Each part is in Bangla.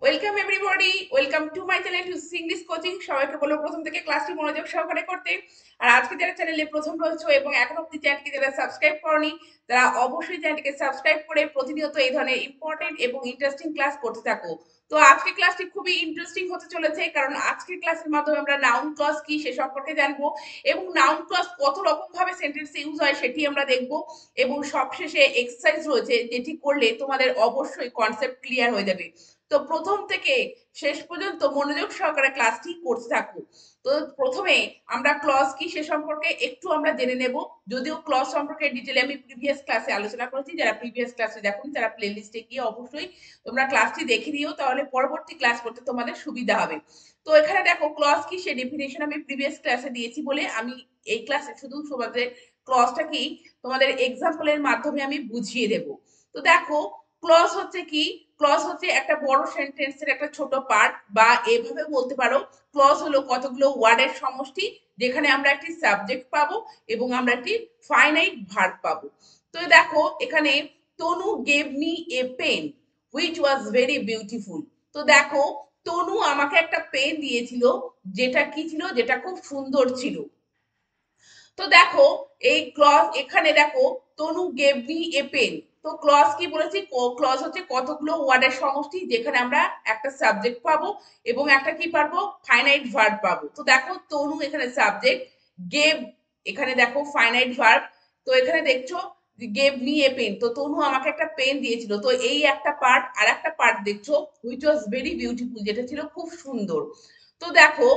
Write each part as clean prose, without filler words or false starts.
Welcome everybody, welcome to my channel to English coaching. সবাইকে বলবো প্রথম থেকে ক্লাসটি মনোযোগ সহকারে করতে। আর আজকে যারা চ্যানেলে প্রথম রয়েছে এবং এখন অব্দি চ্যানেলটিকে যারা সাবস্ক্রাইব করনি, তারা অবশ্যই চ্যানেলটিকে সাবস্ক্রাইব করে প্রতিনিয়ত এই ধরনের ইম্পর্টেন্ট এবং ইন্টারেস্টিং ক্লাস করতে থাকো। তো আজকে ক্লাসটি খুবই ইন্টারেস্টিং হতে চলেছে, কারণ আজকের ক্লাসের মাধ্যমে আমরা নাউন ক্লজ কি সে সম্পর্কে জানবো এবং নাউন ক্লজ কত রকম ভাবে সেন্টেন্সে ইউজ হয় সেটি আমরা দেখবো। এবং সবশেষে এক্সারসাইজ রয়েছে যেটি করলে তোমাদের অবশ্যই কনসেপ্ট ক্লিয়ার হয়ে যাবে। তো প্রথম থেকে শেষ পর্যন্ত মনোযোগ সহকারে ক্লাসটি করতে থাকো। তো প্রথমে আমরা ক্লজ কি সে সম্পর্কে একটু আমরা জেনে নেব। যদিও ক্লজ সম্পর্কে ডিটেলে আমি প্রিভিয়াস ক্লাসে আলোচনা করেছি, যারা প্রিভিয়াস ক্লাসে দেখুন তারা প্লে লিস্টে গিয়ে অবশ্যই তোমরা ক্লাসটি দেখে নিও, তাহলে পরবর্তী ক্লাস করতে তোমাদের সুবিধা হবে। তো এখানে দেখো ক্লজ কি সে ডেফিনেশন আমি প্রিভিয়াস ক্লাসে দিয়েছি বলে আমি এই ক্লাসে শুধু তোমাদের ক্লজটা কি তোমাদের এক্সাম্পলের মাধ্যমে আমি বুঝিয়ে দেব। তো দেখো ক্লজ হচ্ছে কি, ক্লজ হচ্ছে একটা বড় সেন্টেন্সের একটা ছোট পার্ট, বা এভাবে বলতে পারো ক্লজ হলো কতগুলো ওয়ার্ডের সমষ্টি যেখানে আমরা একটি সাবজেক্ট পাবো এবং আমরা একটি ফাইনাইট ভার্ব পাবো। তো দেখো এখানে Tanu gave me a pen which was very beautiful. তো দেখো তনু আমাকে একটা পেন দিয়েছিল, যেটা কি ছিল, যেটা খুব সুন্দর ছিল। তো দেখো এই ক্লজ এখানে দেখো তনু গেভ মি এ পেন। তো ক্লজ কি বলেছি, ক্লজ হচ্ছে কতগুলো ওয়ার্ডের সমষ্টি যেখানে আমরা একটা সাবজেক্ট পাবো এবং একটা কি পাবো, ফাইনাইট ভার্ব পাবো। তো দেখো তনু এখানে সাবজেক্ট, গেভ এখানে দেখো ফাইনাইট ভার্ব। তো এখানে দেখছো গেভ মি এ পেন, তো তনু আমাকে একটা পেন দিয়েছিল। তো এই একটা পার্ট, আর একটা পার্ট দেখছো হুইচ ওয়াজ ভেরি বিউটিফুল, যেটা ছিল খুব সুন্দর। তো দেখো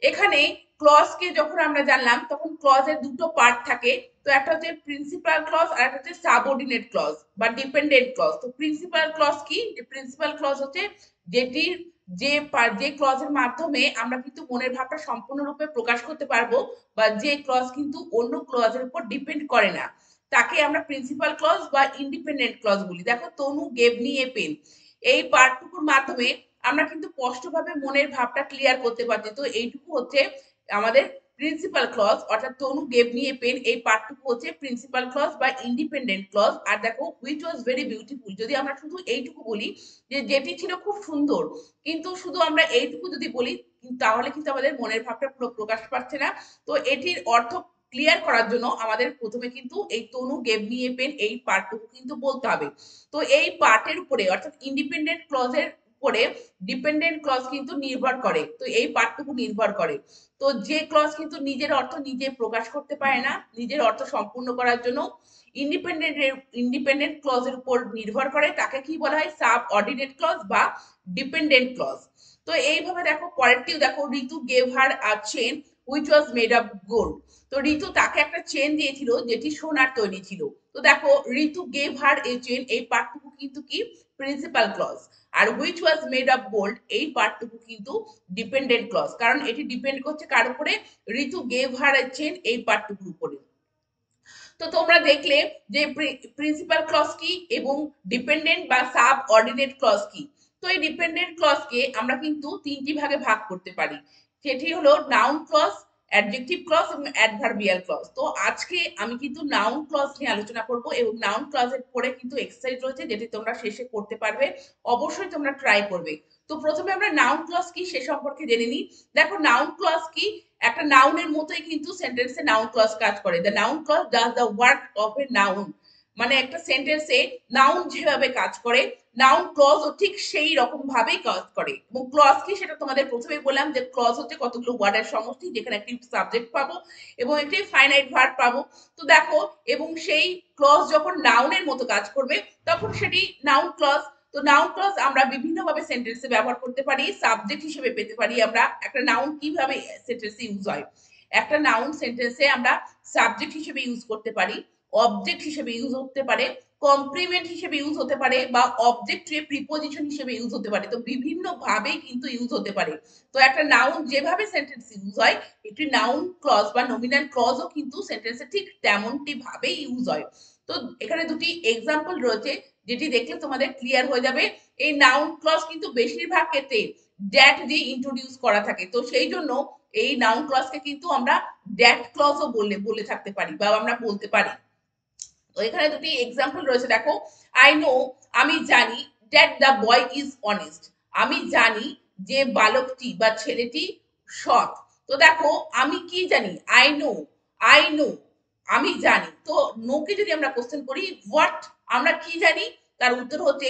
এখানে ক্লজ কে যখন আমরা জানলাম তখন ক্লজের দুটো পার্ট থাকে। তো একটা হচ্ছে প্রিন্সিপাল ক্লজ আর একটা হচ্ছে সাবঅর্ডিনেট ক্লজ বা ডিপেন্ডেন্ট ক্লজ। তো প্রিন্সিপাল ক্লজ কি, প্রিন্সিপাল ক্লজ হচ্ছে যেটির যে ক্লজের মাধ্যমে আমরা কিন্তু মনের ভাবটা সম্পূর্ণরূপে প্রকাশ করতে পারবো, বা যে ক্লজ কিন্তু অন্য ক্লজের উপর ডিপেন্ড করে না, তাকে আমরা প্রিন্সিপাল ক্লজ বা ইন্ডিপেন্ডেন্ট ক্লজ বলি। দেখো তনু গেভ মি এ পেন, এই পার্টটুকুর মাধ্যমে আমরা কিন্তু স্পষ্টভাবে মনের ভাবটা ক্লিয়ার করতে পারছি। তো এইটুকু হচ্ছে আমাদের প্রিন্সিপাল ক্লজ, অর্থাৎ তনু গেভ মি এ পেন, এই পার্টটুকু হচ্ছে প্রিন্সিপাল ক্লজ বা ইন্ডিপেন্ডেন্ট ক্লজ। আর দেখো হুইচ ওয়াজ ভেরি বিউটিফুল, যদি আমরা শুধু এইটুকু বলি যে যেটি ছিল খুব সুন্দর, কিন্তু শুধু আমরা এইটুকু যদি বলি তাহলে কিন্তু আমাদের মনের ভাবটা পুরো প্রকাশ পাচ্ছে না। তো এটির অর্থ ক্লিয়ার করার জন্য আমাদের প্রথমে কিন্তু এই তনু গেভ মি এ পেন এই পার্টটুকু কিন্তু বলতে হবে। তো এই পার্টের উপরে অর্থাৎ ইন্ডিপেন্ডেন্ট ক্লজের উপরে ডিপেন্ডেন্ট ক্লজ কিন্তু নির্ভর করে, তো এই পার্টটুকু নির্ভর করে। তো যে ক্লজ কিন্তু নিজের অর্থ নিজে প্রকাশ করতে পারে না, নিজের অর্থ সম্পূর্ণ করার জন্য ইন্ডিপেন্ডেন্ট ক্লজের উপর নির্ভর করে, তাকে কি বলা হয়, সাব অর্ডিনেট ক্লজ বা ডিপেন্ডেন্ট ক্লজ। তো এইভাবে দেখো পরেরটিও দেখো, Ritu gave her a chain which was made of gold. তো ঋতু তাকে একটা চেন দিয়েছিল যেটি সোনার তৈরি ছিল। তো দেখো ঋতু গেভ হার এ চেন, এই পার্টটুকু কিন্তু কি প্রিন্সিপাল ক্লজ। আর which was made of gold, এই পার্টটুকু কিন্তু ডিপেন্ডেন্ট ক্লজ, কারণ এটি ডিপেন্ড করছে কার উপরে, ঋতু গেভ হার এ চেন এই পার্টটুকুর উপরে। তো তোমরা দেখলে যে প্রিন্সিপাল ক্লজ কি এবং ডিপেন্ডেন্ট বা সাব অর্ডিনেট ক্লজ কি। তো এই ডিপেন্ডেন্ট ক্লজকে আমরা কিন্তু তিনটি ভাগে ভাগ করতে পারি, সেটি হলো নাউন ক্লজ, অ্যাডজেক্টিভ ক্লজ এবং অ্যাডভার্বিয়াল ক্লজ। তো আজকে আমি কিন্তু নাউন ক্লজ নিয়ে আলোচনা করব এবং নাউন ক্লজের পরে কিন্তু এক্সারসাইজ রয়েছে যেটি তোমরা শেষে করতে পারবে, অবশ্যই তোমরা ট্রাই করবে। তো প্রথমে আমরা নাউন ক্লজ কি সে সম্পর্কে জেনে নিই। দেখো নাউন ক্লজ কি, একটা নাউনের মতোই কিন্তু সেন্টেন্সে নাউন ক্লজ কাজ করে। The noun clause does the work of a noun, মানে একটা সেন্টেন্সে নাউন যেভাবে কাজ করে নাউন ক্লজ ও ঠিক সেই রকম ভাবেই কাজ করে। এবং ক্লজ কি সেটা তোমাদের প্রথমেই বললাম যে ক্লজ হচ্ছে কতগুলো ওয়ার্ডের সমষ্টি যেখানে একটি সাবজেক্ট পাবো এবং একটি ফাইনাইট ভার্ব পাবো। তো দেখো এবং সেই ক্লজ যখন নাউনের মতো কাজ করবে তখন সেটি নাউন ক্লজ। তো নাউন ক্লজ আমরা বিভিন্ন ভাবে সেন্টেন্সে ব্যবহার করতে পারি, সাবজেক্ট হিসেবে পেতে পারি। আমরা একটা নাউন কিভাবে সেন্টেন্সে ইউজ হয়, একটা নাউন সেন্টেন্সে আমরা সাবজেক্ট হিসেবে ইউজ করতে পারি, অবজেক্ট হিসেবে ইউজ হতে পারে, কমপ্লিমেন্ট হিসেবে ইউজ হতে পারে, বা অবজেক্ট প্রিপোজিশন হিসেবে ইউজ হতে পারে। তো বিভিন্ন ভাবে কিন্তু ইউজ হতে পারে। তো একটা নাউন যেভাবে সেন্টেন্স ইউজ হয়, একটি নাউন ক্লজ বা নমিনাল ক্লজও কিন্তু সেন্টেন্সে ঠিক তেমনটি ভাবে ইউজ হয়। তো এখানে দুটি এক্সাম্পল রয়েছে যেটি দেখলে তোমাদের ক্লিয়ার হয়ে যাবে। এই নাউন ক্লজ কিন্তু বেশিরভাগ ক্ষেত্রে ড্যাট দিয়ে ইন্ট্রোডিউস করা থাকে, তো সেই জন্য এই নাউন ক্লজকে কিন্তু আমরা ড্যাট ক্লজও বলে থাকতে পারি বা আমরা বলতে পারি। তো এখানে দুটি এক্সাম্পল রয়েছে, দেখো আই নো আমি জানি, that the boy is honest, আমি জানি যে বালকটি বা ছেলেটি সৎ। তো দেখো আমি কি জানি, আই নো, আমি জানি। তো নো কে যদি আমরা কোশ্চেন করি হোয়াট, আমরা কি জানি, তার উত্তর হচ্ছে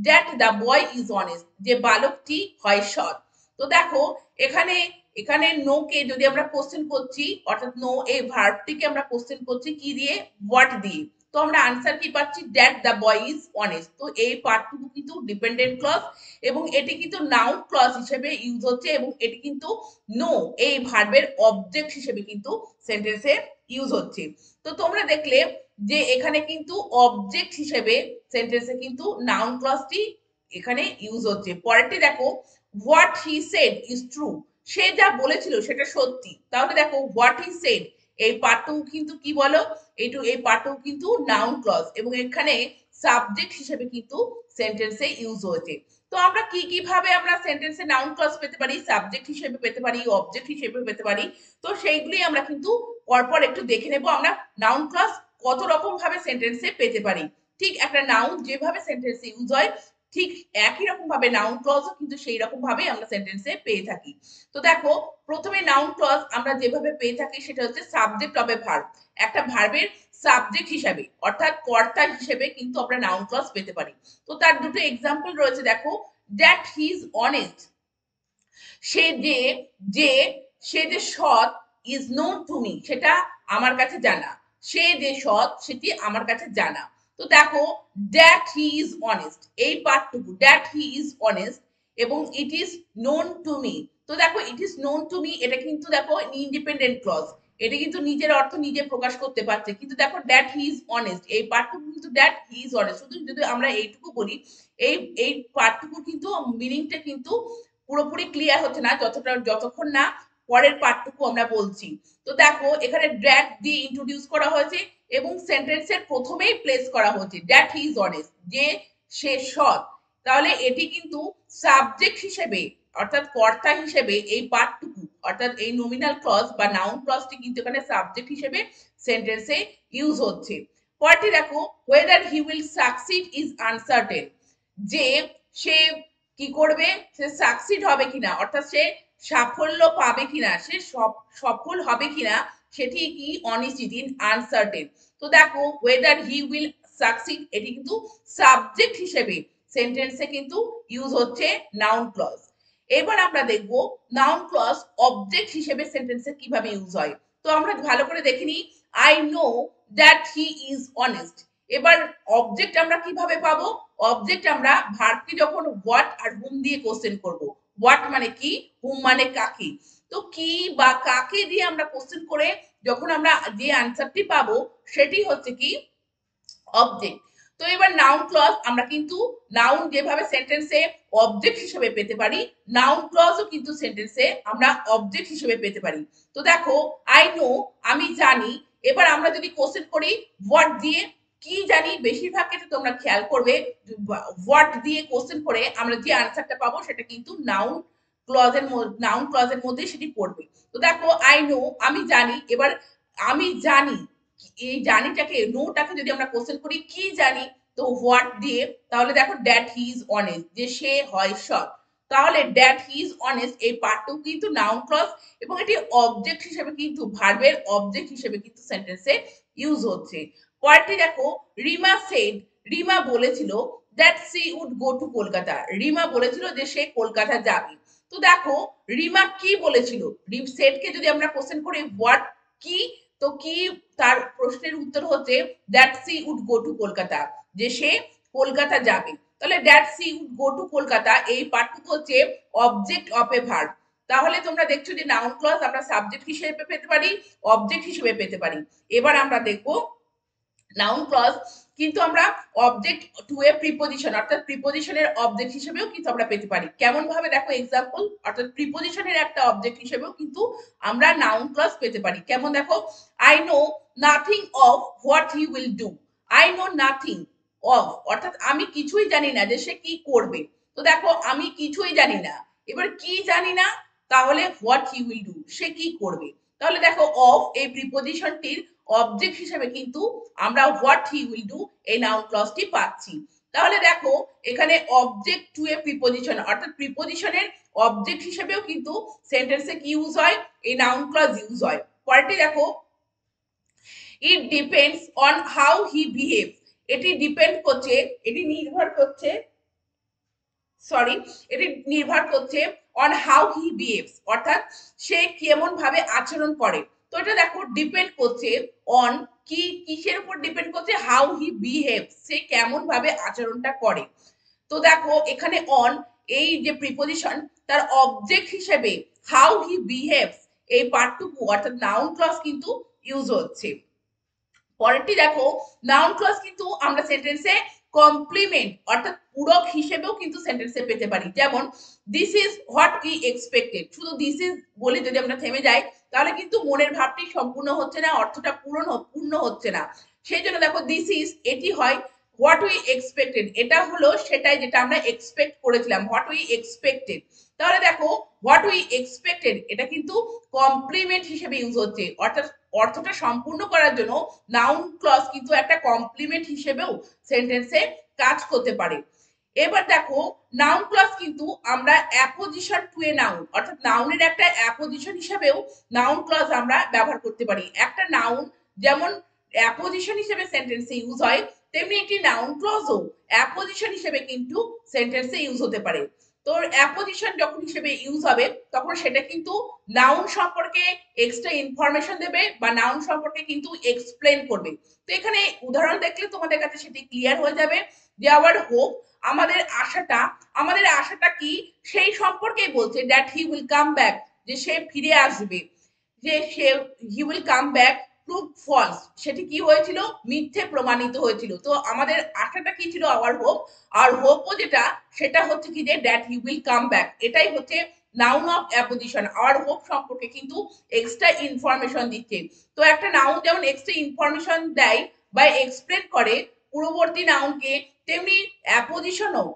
that the boy is honest, যে বালকটি হয় সৎ। তো দেখো এখানে এখানে নো কে যদি আমরা কোশ্চেন করছি, অর্থাৎ নো এই ভার্বটিকে আমরা কোশ্চেন করছি কি দিয়ে, হোয়াট দিয়ে। তো আমরা আনসার কি পাচ্ছি, that the boy is honest. তো এই পার্টটুকু কিন্তু ডিপেন্ডেন্ট ক্লজ এবং এটি কিন্তু নাউন ক্লজ হিসেবে ইউজ হচ্ছে এবং এটি কিন্তু নো এই ভার্বের অবজেক্ট হিসেবে কিন্তু সেন্টেন্সে ইউজ হচ্ছে। তো তোমরা দেখলে যে এখানে কিন্তু অবজেক্ট হিসেবে সেন্টেন্সে কিন্তু নাউন ক্লজটি এখানে ইউজ হচ্ছে। পরেরটি দেখো, what he said is true, সে যা বলেছিল সেটা সত্যি। তাহলে দেখো হোয়াট হি সেড এই পার্টটুকু কিন্তু কি বলো, এই পার্টটুকু কিন্তু নাউন ক্লজ এবং এখানে সাবজেক্ট হিসেবে কিন্তু সেন্টেন্সে ইউজ হয়েছে। তো আমরা কি কিভাবে আমরা সেন্টেন্সে নাউন ক্লজ পেতে পারি, সাবজেক্ট হিসেবে পেতে পারি, অবজেক্ট হিসেবে পেতে পারি, তো সেইগুলি আমরা কিন্তু পরপর একটু দেখে নেব আমরা নাউন ক্লজ কত রকম ভাবে সেন্টেন্সে পেতে পারি। ঠিক একটা নাউন যেভাবে সেন্টেন্সে ইউজ হয় ঠিক একই রকম ভাবে নাউন ক্লজও কিন্তু সেই রকম ভাবে আমরা সেন্টেন্সে পেয়ে থাকি। তো দেখো প্রথমে নাউন ক্লজ আমরা যেভাবে পেয়ে থাকি সেটা হচ্ছে সাবজেক্ট অফ এ ভার্ব, একটা ভার্বের সাবজেক্ট হিসেবে অর্থাৎ কর্তা হিসেবে কিন্তু আমরা নাউন ক্লজ পেতে পারি। তো তার দুটো এক্সাম্পল রয়েছে দেখো, দ্যাট হি ইজ অনেস্ট, সে যে যে সে যে সৎ, ইজ নোন টু মি, সেটা আমার কাছে জানা, সে যে সৎ সেটি আমার কাছে জানা। তো দেখো দ্যাট হি ইজ অনেস্ট এই পার্টটুকু দ্যাট হি ইজ অনেস্ট এবং it is known to me. তো দেখো it is known to me এটা কিন্তু দেখো ইন্ডিপেন্ডেন্ট ক্লজ, এটা কিন্তু নিজের অর্থ নিজে প্রকাশ করতে পারছে। কিন্তু দেখো দ্যাট হি ইজ অনেস্ট এই পার্টটুকু কিন্তু দ্যাট হি ইজ অনেস্ট, শুধু যদি আমরা এইটুকু বলি এই এই পার্টটুকু কিন্তু মিনিংটা কিন্তু পুরোপুরি ক্লিয়ার হচ্ছে না যতক্ষণ না পরের পার্টটুকু আমরা বলছি। তো দেখো এখানে দ্যাট দিয়ে ইন্ট্রোডিউস করা হয়েছে এবং সেন্টেন্সের প্রথমেই প্লেস করা হয়েছে দ্যাট হি ইজ অনেস্ট, যে সে সৎ। তাহলে এটি কিন্তু সাবজেক্ট হিসেবে অর্থাৎ কর্তা হিসেবে এই পার্টটুকু অর্থাৎ এই নমিনাল ক্লজ বা নাউন ক্লজটি কিন্তু এখানে সাবজেক্ট হিসেবে সেন্টেন্সে ইউজ হচ্ছে। পরেরটি দেখো, whether he will succeed is uncertain, যে সে কি করবে, সে সাকসিড হবে কিনা অর্থাৎ সে সাফল্য পাবে কিনা, সে সফল হবে কিনা সেটি কি অনিশ্চিত, আনসার্টেন। তো দেখো whether he will succeed এটি কিন্তু সাবজেক্ট হিসেবে সেন্টেন্সে কিন্তু ইউজ হচ্ছে নাউন ক্লজ। এবার আমরা দেখব নাউন ক্লজ অবজেক্ট হিসেবে সেন্টেন্সে কিভাবে ইউজ হয়। তো আমরা ভালো করে দেখে নিই, I know that he is honest. এবার অবজেক্ট আমরা কিভাবে পাবো, অবজেক্ট আমরা ভার্বকে যখন হোয়াট আর হুম দিয়ে কোশ্চেন করব, হোয়াট মানে কি, হুম মানে কাকে। তো কি বা কাকে দিয়ে আমরা কোশ্চেন করে যখন আমরা যে আনসারটি পাবো সেটি হচ্ছে কি অবজেক্ট। তো এবার নাউন ক্লজ আমরা কিন্তু নাউন যেভাবে সেন্টেন্সে অবজেক্ট হিসেবে পেতে পারি, নাউন ক্লজও কিন্তু সেন্টেন্সে আমরা অবজেক্ট হিসেবে পেতে পারি। তো দেখো আই নো আমি জানি, এবার আমরা যদি কোশ্চেন করি হোয়াট দিয়ে, কি জানি, বেশিরভাগ ক্ষেত্রে তোমরা খেয়াল করবে হোয়াট দিয়ে কোশ্চেন করে আমরা যে আনসারটা পাবো সেটা কিন্তু নাউন ক্লজের মধ্যে সেটি পড়বে। তো দেখো আই নো আমি জানি, এবার আমি জানি এই জানিটাকে নোটাকে যদি আমরা কোশ্চেন করি কি জানি, তো হোয়াট দিয়ে, তাহলে দেখো দ্যাট হি ইজ অনেস্ট, যে সে হয় সৎ। তাহলে দ্যাট হি ইজ অনেস্ট এই পার্টটুকু কিন্তু নাউন ক্লজ এবং এটি অবজেক্ট হিসেবে কিন্তু ভার্বের অবজেক্ট হিসেবে কিন্তু সেন্টেন্সে ইউজ হচ্ছে। পরেরটি দেখো, রিমা সেড, রিমা বলেছিল that she would go to Kolkata, Rima বলেছিল যে সে কলকাতা যাবে। তো দেখো রিমা কি বলেছিল, সেডকে যদি আমরা কোশ্চেন করি হোয়াট কি, তো কি তার প্রশ্নের উত্তর হচ্ছে that she would go to Kolkata, যে সে কলকাতা যাবে। তাহলে that she would go to Kolkata এই পার্টটুকু হচ্ছে অবজেক্ট অফ এ ভার্ব। তাহলে তোমরা দেখছো যে নাউন ক্লজ আমরা সাবজেক্ট হিসেবে পেতে পারি, অবজেক্ট হিসেবে পেতে পারি। এবার আমরা দেখবো নাউন ক্লজ কিন্তু আমরা অবজেক্ট টু এ প্রিপোজিশন অর্থাৎ প্রিপোজিশনের অবজেক্ট হিসেবেও কিন্তু আমরা পেতে পারি। কেমন ভাবে দেখো এক্সাম্পল, অর্থাৎ প্রিপোজিশনের একটা অবজেক্ট হিসেবেও কিন্তু আমরা নাউন ক্লজ পেতে পারি। কেমন দেখো, I know nothing of what he will do, I know nothing of অর্থাৎ আমি কিছুই জানি না যে সে কি করবে। তো দেখো আমি কিছুই জানি না, এবার কি জানি না, তাহলে হোয়াট হি উইল ডু সে কি করবে। তাহলে দেখো অফ এই প্রিপোজিশনটির অবজেক্ট হিসেবে কিন্তু আমরা হোয়াট হি উইল ডু এই নাউন ক্লজটি পাচ্ছি। তাহলে দেখো এখানে অবজেক্ট টু এ প্রিপোজিশন, অর্থাৎ প্রিপোজিশনের অবজেক্ট হিসেবেও কিন্তু সেন্টেন্সে কি ইউজ হয়, এই নাউন ক্লজ ইউজ হয়। পরেরটি দেখো, it depends on how he behaves. এটি ডিপেন্ড করছে, এটি নির্ভর করছে, সরি, এটি নির্ভর করছে অন হাউ হি বিহেভস, অর্থাৎ সে কেমন ভাবে আচরণ করে। তো এটা দেখো ডিপেন্ড করছে অন, কি কিসের উপর ডিপেন্ড করছে, হাউ হি বিহেভস, সে কেমন ভাবে আচরণটা করে। তো দেখো এখানে অন, এই যে প্রিপোজিশন, তার অবজেক্ট হিসেবে হাউ হি বিহেভস এই পার্টটুকু অর্থাৎ নাউন ক্লজ কিন্তু ইউজ হচ্ছে। পরেরটি দেখো, নাউন ক্লজ কিন্তু আমরা সেন্টেন্সে কমপ্লিমেন্ট অর্থাৎ পূরক হিসেবেও কিন্তু সেন্টেন্সে পেতে পারি। যেমন this is what we expected, শুধু দিস ইজ বলে যদি আমরা থেমে যাই তাহলে কিন্তু মনের ভাবটি সম্পূর্ণ হচ্ছে না, অর্থটা পূর্ণ হচ্ছে না। সেই জন্য দেখো দিস ইজ, এটি হয় হোয়াট উই এক্সপেক্টেড, এটা হলো সেটাই যেটা আমরা এক্সপেক্ট করেছিলাম, হোয়াট উই এক্সপেক্টেড। তাহলে দেখো হোয়াট উই এক্সপেক্টেড এটা কিন্তু কমপ্লিমেন্ট হিসেবে ইউজ হচ্ছে, অর্থাৎ অর্থটা সম্পূর্ণ করার জন্য নাউন ক্লজ কিন্তু একটা কমপ্লিমেন্ট হিসেবেও সেন্টেন্সে কাজ করতে পারে। এবার দেখো নাউন ক্লজ কিন্তু আমরা অ্যাপোজিশন টু এ নাউন, অর্থাৎ নাউনের একটা অ্যাপোজিশন হিসেবেও নাউন ক্লজ আমরা ব্যবহার করতে পারি। একটা নাউন যেমন অ্যাপোজিশন হিসেবে সেন্টেন্সে ইউজ হয়, তেমনি একটি নাউন ক্লজও অ্যাপোজিশন হিসেবে কিন্তু সেন্টেন্সে ইউজ হতে পারে। তো অ্যাপোজিশন যখন হিসেবে ইউজ হবে তখন সেটা কিন্তু নাউন সম্পর্কে এক্সট্রা ইনফরমেশন দেবে বা নাউন সম্পর্কে কিন্তু এক্সপ্লেন করবে। তো এখানে উদাহরণ দেখলে তোমাদের কাছে সেটি ক্লিয়ার হয়ে যাবে যে আওয়ার হোপ, আমাদের আশাটা কি সেই সম্পর্কেই বলছে, that he will come back, যে সে ফিরে আসবে, যে সে he will come back prove false, সেটি কি হয়েছিল, মিথ্যে প্রমাণিত হয়েছিল। তো আমাদের আশাটা কি ছিল, আওয়ার হোপ, আর হোপও যেটা সেটা হচ্ছে কি যে that he will come back, এটাই হচ্ছে noun of apposition. Our hope সম্পর্কে কিন্তু এক্সট্রা ইনফরমেশন দিচ্ছে। তো একটা নাউন যেমন এক্সট্রা ইনফরমেশন দেয় বা এক্সপ্লেন করে পূর্ববর্তী নাউনকে, তেমনি অ্যাপোজিশনও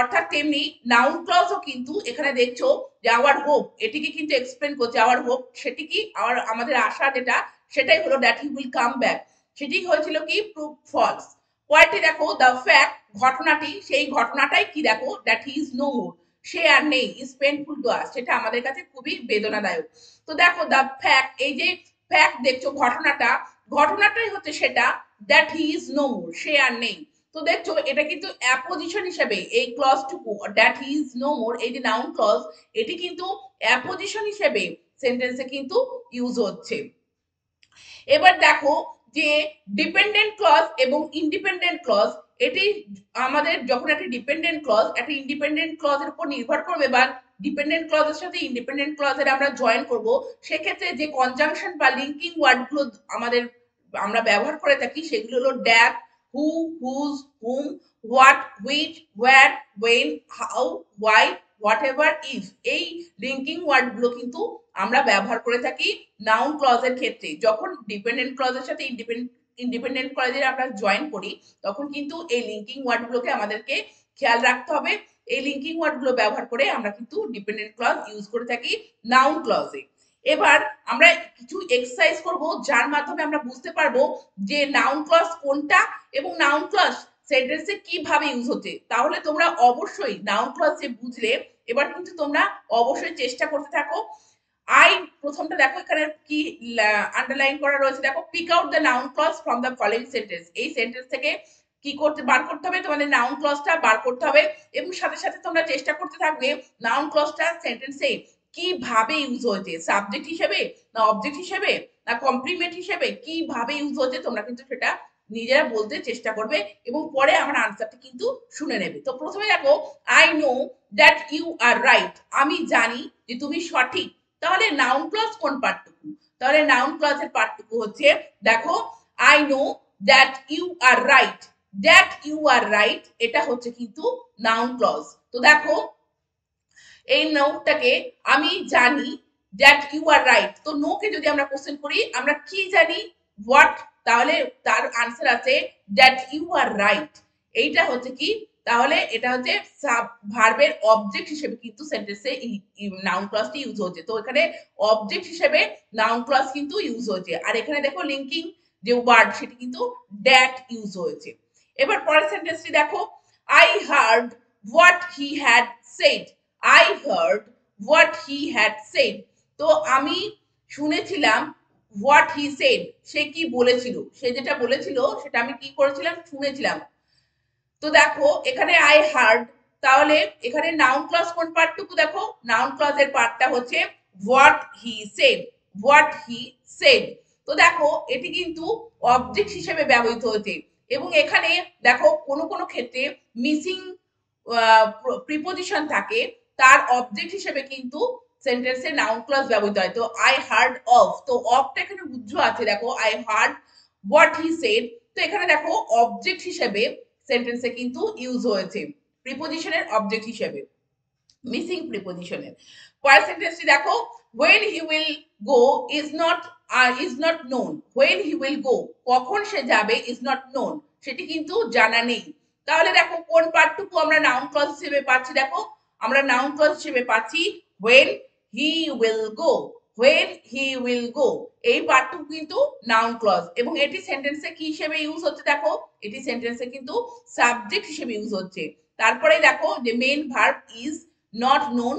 অর্থাৎ তেমনি নাউন ক্লজও কিন্তু এখানে দেখছো যে আওয়ার হোপ এটিকে কিন্তু এক্সপ্লেন করছে। আওয়ার হোপ সেটি কি, আমাদের আশা যেটা সেটাই হলো that he will come back, সেটি হয়েছিল কি প্রুভ ফলস। পরেরটি দেখো দ্য ফ্যাক্ট, ঘটনাটি, সেই ঘটনাটাই কি দেখো that he is no more, সে আর নেই, ইজ পেইনফুল টু আস, সেটা আমাদের কাছে খুবই বেদনাদায়ক। তো দেখো দ্য ফ্যাক্ট, এই যে ফ্যাক্ট দেখছো ঘটনাটাই হচ্ছে সেটা that he is no more, সে আর নেই। তো দেখছো এটা কিন্তু অ্যাপোজিশন হিসেবে এই ক্লজটুকু that he is no more, এই যে নাউন ক্লজ, এটি কিন্তু অ্যাপোজিশন হিসেবে সেন্টেন্সে কিন্তু ইউজ হচ্ছে। এবার দেখো যে ডিপেন্ডেন্ট ক্লজ এবং ইন্ডিপেন্ডেন্ট ক্লজ, এটি আমাদের যখন একটা ডিপেন্ডেন্ট ক্লজ একটা ইন্ডিপেন্ডেন্ট ক্লজের উপর নির্ভর করবে বা ডিপেন্ডেন্ট ক্লজের সাথে ইন্ডিপেন্ডেন্ট ক্লজের আমরা জয়েন করব, সেক্ষেত্রে যে কনজাংশন বা লিঙ্কিং ওয়ার্ডগুলো আমরা ব্যবহার করে থাকি সেগুলো হলো that, who, whose, whom, what, which, where, when, how, why, whatever, if. এই লিঙ্কিং ওয়ার্ডগুলো কিন্তু আমরা ব্যবহার করে থাকি নাউন ক্লজের ক্ষেত্রে। যখন ডিপেন্ডেন্ট ক্লজের সাথে ইন্ডিপেন্ডেন্ট ক্লজের আমরা জয়েন করি তখন কিন্তু এই লিঙ্কিং ওয়ার্ডগুলোকে আমাদেরকে খেয়াল রাখতে হবে। এই লিঙ্কিং ওয়ার্ডগুলো ব্যবহার করে আমরা কিন্তু ডিপেন্ডেন্ট ক্লজ ইউজ করে থাকি নাউন ক্লজে। এবার আমরা কিছু এক্সারসাইজ করব যার মাধ্যমে আমরা বুঝতে পারবো যে নাউন ক্লজ কোনটা এবং নাউন ক্লজ সেন্টেন্সে কিভাবে ইউজ হচ্ছে। তাহলে তোমরা অবশ্যই নাউন ক্লজ যে বুঝলে এবার কিন্তু তোমরা অবশ্যই চেষ্টা করতে থাকো। আই, প্রথমটা দেখো এখানে কি আন্ডারলাইন করা রয়েছে, দেখো pick out the noun clause from the following sentence. এই সেন্টেন্স থেকে কি করতে বার করতে হবে, তোমাদের নাউন ক্লজটা বার করতে হবে এবং সাথে সাথে তোমরা চেষ্টা করতে থাকবে নাউন ক্লজটা সেন্টেন্সে কিভাবে ইউজ হয়েছে, সাবজেক্ট হিসেবে না অবজেক্ট হিসেবে না কমপ্লিমেন্ট হিসেবে, কিভাবে ইউজ হচ্ছে তোমরা কিন্তু সেটা নিজেরা বলতে চেষ্টা করবে এবং পরে আমার আনসারটা কিন্তু শুনে নেবে। তো প্রথমে দেখো, I know that you are right, আমি জানি যে তুমি সঠিক। তাহলে নাউন ক্লজ কোন পার্টটুকু, তাহলে নাউন ক্লজের পার্টটুকু হচ্ছে দেখো I know that you are right, that you are right এটা হচ্ছে কিন্তু নাউন ক্লজ। তো দেখো এই নোটাকে আমি জানি দ্যাট ইউ আর রাইট, তো নো কে যদি আমরা কোশ্চেন করি আমরা কি জানি, হোয়াট, তাহলে তার আনসার আছে দ্যাট ইউ আর রাইট। এইটা হচ্ছে কি, তাহলে এটা হচ্ছে ভার্বের অবজেক্ট হিসেবে কিন্তু সেন্টেন্সে নাউন ক্লজটি ইউজ হচ্ছে। তো এখানে অবজেক্ট হিসেবে নাউন ক্লজ কিন্তু ইউজ হয়েছে, আর এখানে দেখো লিঙ্কিং যে ওয়ার্ড সেটি কিন্তু দ্যাট ইউজ হয়েছে। এবার পরের সেন্টেন্সটি দেখো, I heard what he had said. I heard what he had said. তো আমি শুনেছিলাম what he said, সে কি বলেছিল, সে যেটা বলেছিল সেটা আমি কি করেছিলাম, শুনেছিলাম। তো দেখো এখানে আই হার্ড, তাহলে এখানে নাউন ক্লজ কোন পার্টটুকু দেখো, নাউন ক্লজের পার্টটা হচ্ছে what he shed, what he shed. তো দেখো এটি কিন্তু অবজেক্ট হিসেবে ব্যবহৃত হয়েছে, এবং এখানে দেখো কোনো কোনো ক্ষেত্রে মিসিং প্রিপোজিশন থাকে, তার অবজেক্ট হিসেবে কিন্তু সেন্টেন্সে নাউন ক্লজ ব্যবহৃত হয়। তো আই হার্ড অফ, তো অফটা এখানে উজ্জ আছে, দেখো I hard what he shed, তো এখানে দেখো অবজেক্ট হিসেবে সেন্টেন্সে কিন্তু ইউজ হয়েছে, প্রিপোজিশনের অবজেক্ট হিসেবে, মিসিং প্রিপোজিশনের। পরের সেন্টেন্সটি দেখো, when he will go is not known, when he will go, কখন সে যাবে, is not known, সেটি কিন্তু জানা নেই। তাহলে দেখো কোন পার্টটুকু আমরা নাউন ক্লজ হিসেবে পাচ্ছি, দেখো আমরা নাউন ক্লজ হিসেবে পাচ্ছি when he will go, when he will go, এই পার্টটুকু কিন্তু নাউন ক্লজ, এবং এটি সেন্টেন্সে কি হিসেবে ইউজ হচ্ছে, দেখো এটি সেন্টেন্সে কিন্তু সাবজেক্ট হিসেবে ইউজ হচ্ছে। তারপরে দেখো যে main verb is not known,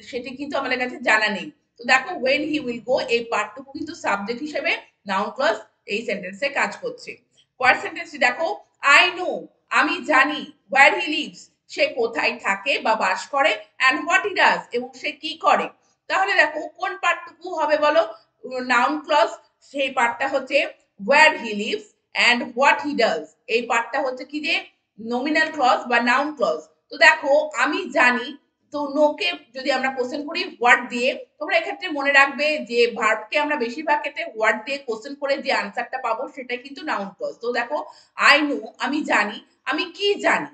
সেটি কিন্তু আমাদের কাছে জানা নেই। তো দেখো when he will go, এই পার্টটুকু কিন্তু সাবজেক্ট হিসেবে নাউন ক্লজ এই সেন্টেন্সে কাজ করছে। পরের সেন্টেন্সটি দেখো, আই নো, আমি জানি, where he lives, সে কোথায় থাকে বা বাস করে, and what he does, এবং সে কি করে। তাহলে দেখো কোন পার্টটুকু হবে বলো নাউন ক্লজ, সেই পার্টটা হচ্ছে where he lives and what he does, এই পার্টটা হচ্ছে কি যে নমিনাল ক্লজ বা নাউন ক্লজ। তো দেখো আমি জানি, তো নোকে যদি আমরা কোশ্চেন করি হোয়াট দিয়ে, তোমরা এক্ষেত্রে মনে রাখবে যে ভার্বকে আমরা বেশিরভাগ ক্ষেত্রে হোয়াট দিয়ে কোশ্চেন করে যে আনসারটা পাবো সেটা কিন্তু নাউন ক্লজ। তো দেখো আই নো, আমি জানি, আমি কি জানি,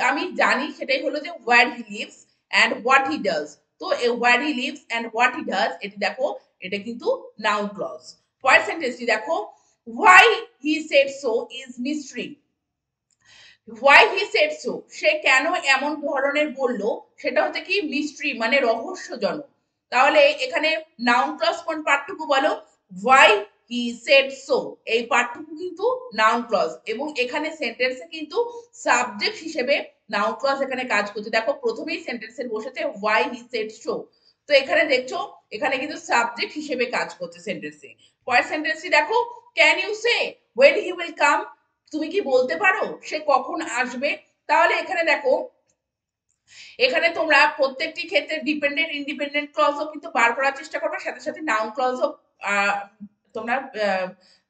আমি জানি সেটাই হলো যে where he lives and what he does. তো where he lives and what he does, এটি দেখো এটা কিন্তু নাউন ক্লজ। পরের সেন্টেন্সটি দেখো, why he said so is mystery, why he said so, সে কেন এমন ধরনের বললো, সেটা হচ্ছে কি মিস্ট্রি মানে রহস্যজনক। তাহলে এখানে নাউন ক্লজ কোন পার্টটুকু বলো, হোয়াই হি সেড সো, এই পার্টটুকু কিন্তু নাউন ক্লজ, এবং এখানে সেন্টেন্সে কিন্তু সাবজেক্ট হিসেবে নাউন ক্লজ এখানে কাজ করছে। দেখো প্রথমেই সেন্টেন্সে বসেছে হোয়াই হি সেড সো, তো এখানে দেখছো এখানে কিন্তু সাবজেক্ট হিসেবে কাজ করছে সেন্টেন্সে। পরের সেন্টেন্সটি দেখো, can you say when he will come, তুমি কি বলতে পারো সে কখন আসবে। তাহলে এখানে দেখো এখানে তোমরা প্রত্যেকটি ক্ষেত্রে ডিপেন্ডেন্ট ইন্ডিপেন্ডেন্ট ক্লজও কিন্তু বার করার চেষ্টা করবে, সাথে সাথে নাউন ক্লজও তোমরা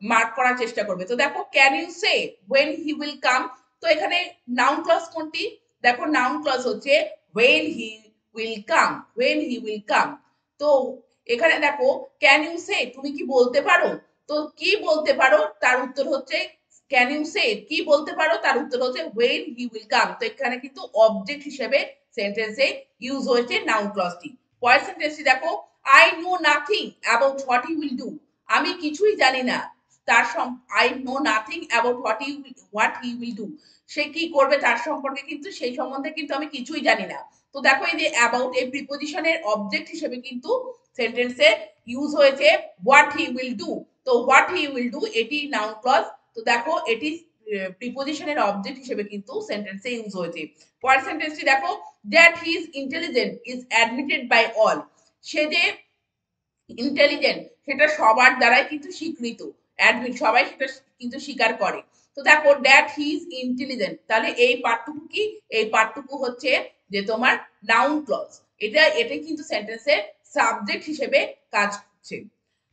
মার্ক করার চেষ্টা করবে। তো দেখো can you say when he will come, তো এখানে নাউন ক্লজ কোনটি, দেখো নাউন ক্লজ হচ্ছে when he will come, when he will come। তো এখানে দেখো ক্যান ইউ সে, তুমি কি বলতে পারো, তো কি বলতে পারো তার উত্তর হচ্ছে ক্যান ইউ সে, কি বলতে পারো তার উত্তর হচ্ছে when he will come। তো এখানে কিন্তু অবজেক্ট হিসেবে সেন্টেন্সে ইউজ হয়েছে নাউন ক্লজটি। পরের সেন্টেন্সটি দেখো, I know nothing about what he will do, আমি কিছুই জানি না তার I know nothing about what he will do, সে কি করবে তার সম্পর্কে কিন্তু সেই সম্বন্ধে কিন্তু আমি কিছুই জানি না। তো দেখো এই যে অ্যাবাউট, এই প্রিপোজিশনের অবজেক্ট হিসেবে কিন্তু সেন্টেন্সে ইউজ হয়েছে হোয়াট হি উইল ডু। তো হোয়াট হি উইল ডু এটি নাউন ক্লজ, তো দেখো এটি প্রিপোজিশনের অবজেক্ট হিসেবে কিন্তু সেন্টেন্সে ইউজ হয়েছে। পরের সেন্টেন্সটি দেখো, that he is intelligent is admitted by all, সে যে ইন্টেলিজেন্ট সেটা সবার দ্বারাই কিন্তু স্বীকৃত, অ্যাডমিট সবাই সেটা কিন্তু স্বীকার করে। তো দেখো দ্যাট হি ইজ ইন্টেলিজেন্ট, তাহলে এই পার্টটুকু কি, এই পার্টটুকু হচ্ছে যে তোমার নাউন ক্লজ, এটা কিন্তু সেন্টেন্সের সাবজেক্ট হিসেবে কাজ করছে।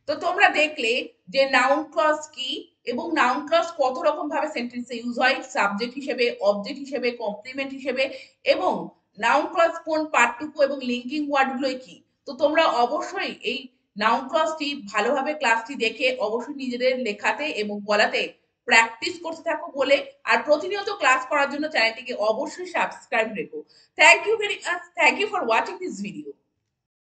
তো তোমরা দেখলে যে নাউন ক্লজ কি এবং নাউন ক্লজ কত রকম ভাবে সেন্টেন্সে ইউজ হয়, সাবজেক্ট হিসেবে, অবজেক্ট হিসেবে, কমপ্লিমেন্ট হিসেবে, এবং নাউন ক্লজ কোন পার্টটুকু এবং লিঙ্কিং ওয়ার্ডগুলো কি। তো তোমরা অবশ্যই এই নাউন ক্লজটি ভালোভাবে ক্লাসটি দেখে অবশ্যই নিজেদের লেখাতে এবং বলাতে প্র্যাকটিস করতে থাকো বলে, আর প্রতিনিয়ত ক্লাস করার জন্য চ্যানেলটিকে অবশ্যই সাবস্ক্রাইব রেখো। Thank you very much, thank you for watching this video.